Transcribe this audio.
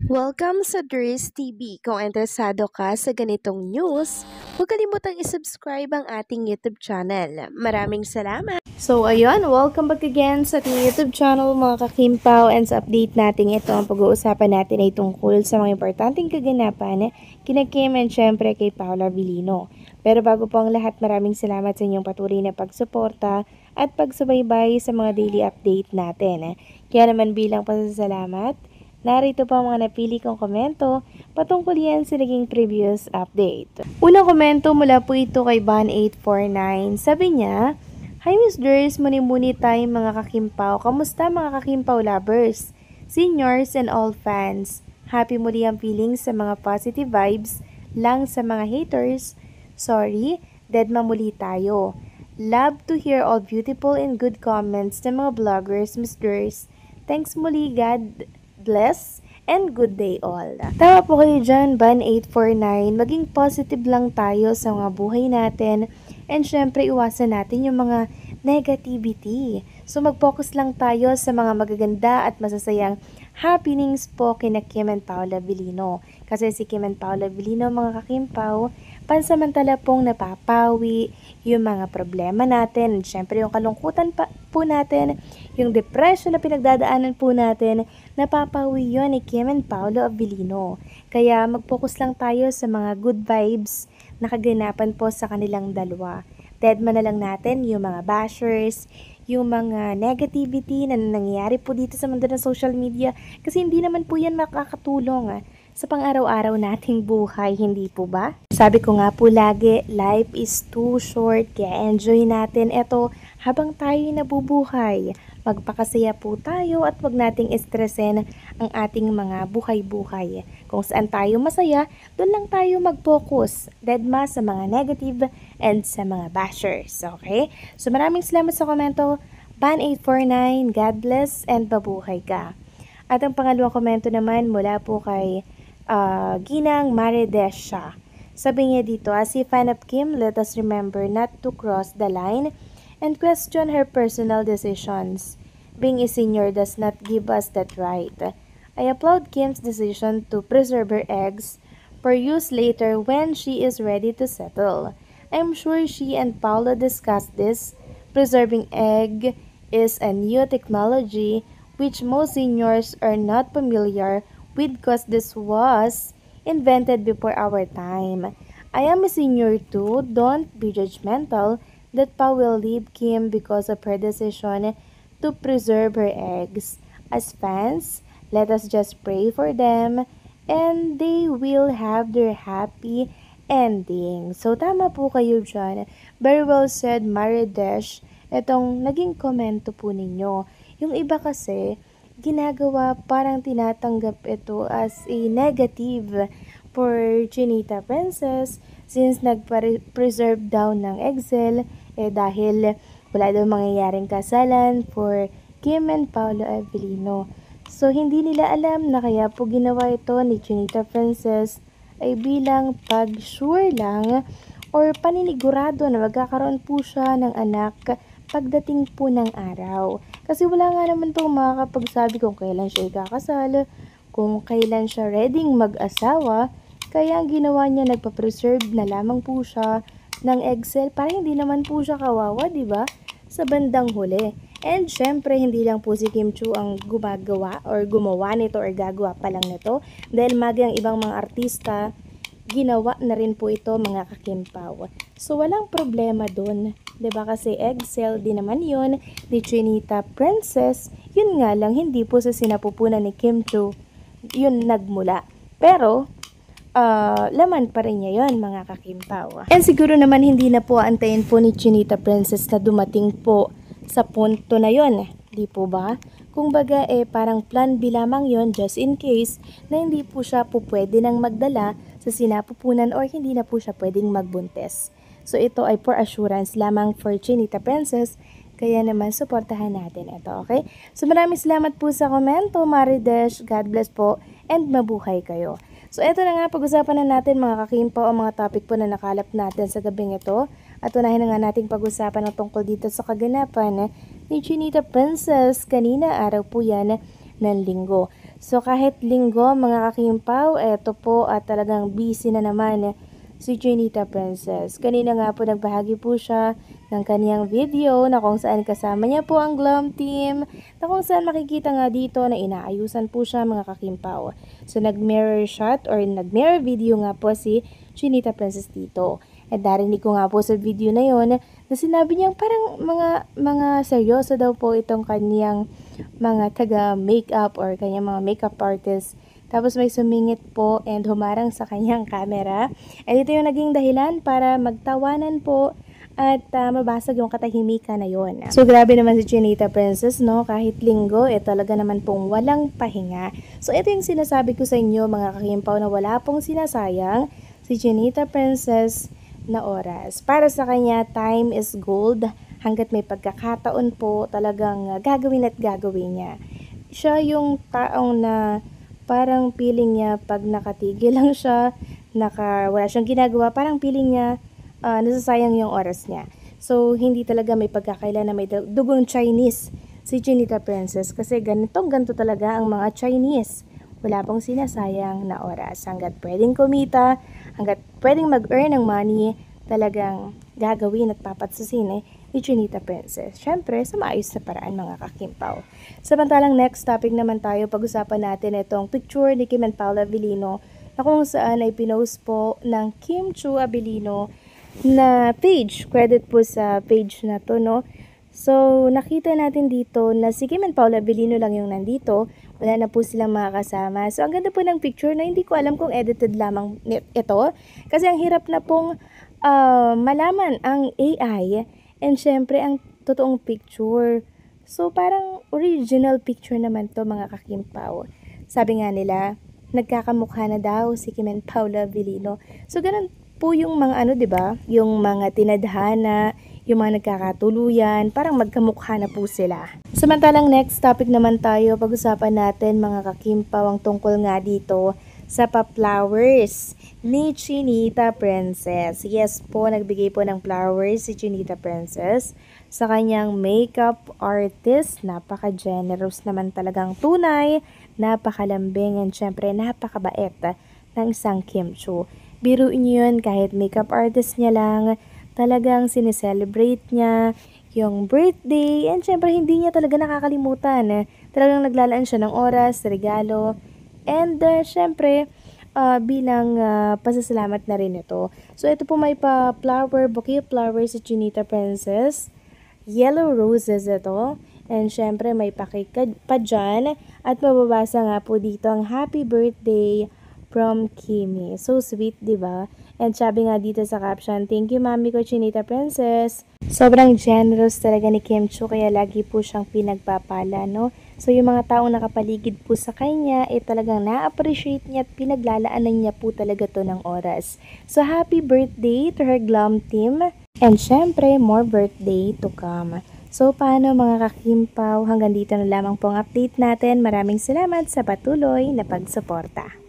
Welcome sa Dries TV. Kung interesado ka sa ganitong news, huwag kalimutang isubscribe ang ating YouTube channel. Maraming salamat! So ayun, welcome back again sa ating YouTube channel mga kakimpaw, and sa update natin ito ang pag-uusapan natin ay tungkol sa mga importanteng kaganapan kina Kim and syempre kay Paula Vilino. Pero bago po ang lahat, maraming salamat sa inyong patuloy na pagsuporta at pagsubaybay sa mga daily update natin. Kaya naman bilang pasasalamat, narito pa ang mga napili kong komento patungkol yan sa naging previous update. Unang komento mula po ito kay Ban849. Sabi niya, "Hi Miss Durs, muni-muni tayo mga kakimpaw. Kamusta mga kakimpaw lovers, seniors and all fans? Happy muli ang feelings sa mga positive vibes lang sa mga haters. Sorry, deadma muli tayo. Love to hear all beautiful and good comments ng mga vloggers, Miss Durs. Thanks muli, God bless and good day all." Tama po kayo dyan, Ban849. Maging positive lang tayo sa mga buhay natin, and syempre iwasan natin yung mga negativity. So mag-focus lang tayo sa mga magaganda at masasayang happenings po kina Kim and Paula Vilino. Kasi si Kim and Paula Vilino, mga kakimpaw, pansamantala pong napapawi yung mga problema natin. And syempre yung kalungkutan po natin, yung depression na pinagdadaanan po natin, napapawi yun ni Kim and Paula Vilino. Kaya mag-focus lang tayo sa mga good vibes na kaganapan po sa kanilang dalawa. Deadman na lang natin yung mga bashers, yung mga negativity na nangyayari po dito sa mundo ng social media, kasi hindi naman po yan makakatulong sa pang-araw-araw nating buhay, hindi po ba? Sabi ko nga po lagi, life is too short, kaya enjoy natin ito habang tayo nabubuhay. Magpakasaya po tayo at wag nating estresin ang ating mga buhay-buhay. Kung saan tayo masaya, doon lang tayo mag-focus. Deadma sa mga negative and sa mga bashers. Okay? So maraming salamat sa komento. Ban849, God bless and babuhay ka. At ang pangalawang komento naman mula po kay Ginang Maridesha. Sabi niya dito, as a fan of Kim, let us remember not to cross the line and question her personal decisions. Being a senior does not give us that right. I applaud Kim's decision to preserve her eggs for use later when she is ready to settle. I'm sure she and Paula discussed this. Preserving egg is a new technology which most seniors are not familiar with because this was invented before our time. I am a senior too. Don't be judgmental that Pa will leave Kim because of her decision to preserve her eggs. As fans, let us just pray for them and they will have their happy ending. So tama po kayo dyan. Very well said, Maridesh. Itong naging komento po ninyo. Yung iba kasi, ginagawa parang tinatanggap ito as a negative for Chinita Princess since nag-preserve daw ng Excel dahil wala daw mangyayaring kasalan for Kim and Paula Vilino. So hindi nila alam na kaya po ginawa ito ni Chinita Princess ay bilang pag-sure lang or paninigurado na magkakaroon po siya ng anak pagdating po ng araw. Kasi wala nga naman itong makakapagsabi kung kailan siya ikakasal, kung kailan siya ready mag-asawa. Kaya ang ginawa niya, nagpa-preserve na lamang po siya ng Excel para hindi naman po siya kawawa, di ba? Sa bandang huli. And syempre, hindi lang po si Kim Chu ang gumagawa or gumawa nito or gagawa pa lang nito. Dahil ang ibang mga artista, ginawa na rin po ito mga kakimpaw. So walang problema dun. 'Di ba kasi Excel din naman yun ni Chinita Princess. Yun nga lang, hindi po sa sinapupunan ni Kim Chu yun nagmula. Pero laman pa rin niya yun mga kakimpaw. And siguro naman hindi na po antayin po ni Chinita Princess na dumating po sa punto na yun. Di po ba? Kung baga parang plan B lamang yun just in case na hindi po siya po pwede nang magdala sa sinapupunan or hindi na po siya pwedeng magbuntes. So ito ay for assurance lamang for Chinita Princess. Kaya naman suportahan natin ito, okay? So maraming salamat po sa komento, Maridesh. God bless po and mabuhay kayo. So eto na nga, pag-usapan na natin mga kakimpaw ang mga topic po na nakalap natin sa gabing ito. At unahin na nga nating pag-usapan ng tungkol dito sa kaganapan ni Chinita Princess. Kanina araw po yan ng linggo. So kahit linggo mga kakimpaw, eto po at talagang busy na naman si Chinita Princess. Kanina nga po nagbahagi po siya ng kaniyang video na kung saan kasama niya po ang Glam Team, na kung saan makikita nga dito na inaayusan po siya mga kakimpaw. So nag-mirror shot or nag-mirror video nga po si Chinita Princess dito. At narinig ko nga po sa video na yon na sinabi niyang parang mga seryoso daw po itong kaniyang mga taga-makeup or kanyang mga makeup artist. Tapos may sumingit po and humarang sa kanyang camera. At ito yung naging dahilan para magtawanan po at mabasag yung katahimikan na yon. So grabe naman si Chinita Princess, no? Kahit linggo, talaga naman pong walang pahinga. So ito yung sinasabi ko sa inyo mga kakimpaw na wala pong sinasayang si Chinita Princess na oras. Para sa kanya, time is gold. Hanggat may pagkakataon po, talagang gagawin at gagawin niya. Siya yung taong na parang feeling niya pag nakatigil lang siya, wala siyang ginagawa, parang feeling niya nasasayang yung oras niya. So, hindi talaga may pagkakailan na may dugong Chinese si Chinita Princess kasi ganito talaga ang mga Chinese. Wala pong sinasayang na oras. Hanggat pwedeng kumita, hanggat pwedeng mag-earn ng money, talagang gagawin at papatsusin ni Chinita Princess. Siyempre, sa maayos na paraan mga kakimpaw. Samantalang next topic naman tayo, pag-usapan natin itong picture ni Kim and Paula Abilino na kung saan ay pinost po ng Kim Chu Abilino na page. Credit po sa page na to, no? So, nakita natin dito na si Kim and Paula Abilino lang yung nandito. Wala na po silang mga kasama. So, ang ganda po ng picture na hindi ko alam kung edited lamang ito. Kasi ang hirap na pong malaman ang AI and syempre ang totoong picture. So, parang original picture naman to mga kakimpaw. Sabi nga nila, nagkakamukha na daw si Kim and Paula Abilino. So, ganun po yung mga diba? Yung mga tinadhana, yung mga nagkakatuluyan, parang magkamukha na po sila. Samantalang next topic naman tayo, pag-usapan natin mga kakimpaw ang tungkol nga dito sa pa-flowers ni Chinita Princess. Yes po, nagbigay po ng flowers si Chinita Princess sa kanyang makeup artist. Napaka-generous naman talagang tunay, napakalambing, and syempre napakabait ng isang Kim Chu. Biruin niyo yun, kahit makeup artist niya lang, talagang sineselebrate niya yung birthday, and syempre hindi niya talaga nakakalimutan. Talagang naglalaan siya ng oras, regalo, and syempre, bilang pasasalamat na rin ito. So, ito po may pa-flower, bouquet of flowers si Chinita Princess. Yellow roses ito. And syempre, may pakikad pa dyan. At mababasa nga po dito ang happy birthday from Kimi. So sweet, diba? And sabi nga dito sa caption, thank you mami ko Chinita Princess. Sobrang generous talaga ni Kim Chu, kaya lagi po siyang pinagpapala, no? So yung mga taong nakapaligid po sa kanya, talagang na-appreciate niya at pinaglalaanan niya po talaga to ng oras. So happy birthday to her Glam Team. And syempre, more birthday to come. So paano mga kakimpaw, hanggang dito na lamang pong update natin. Maraming salamat sa patuloy na pagsuporta.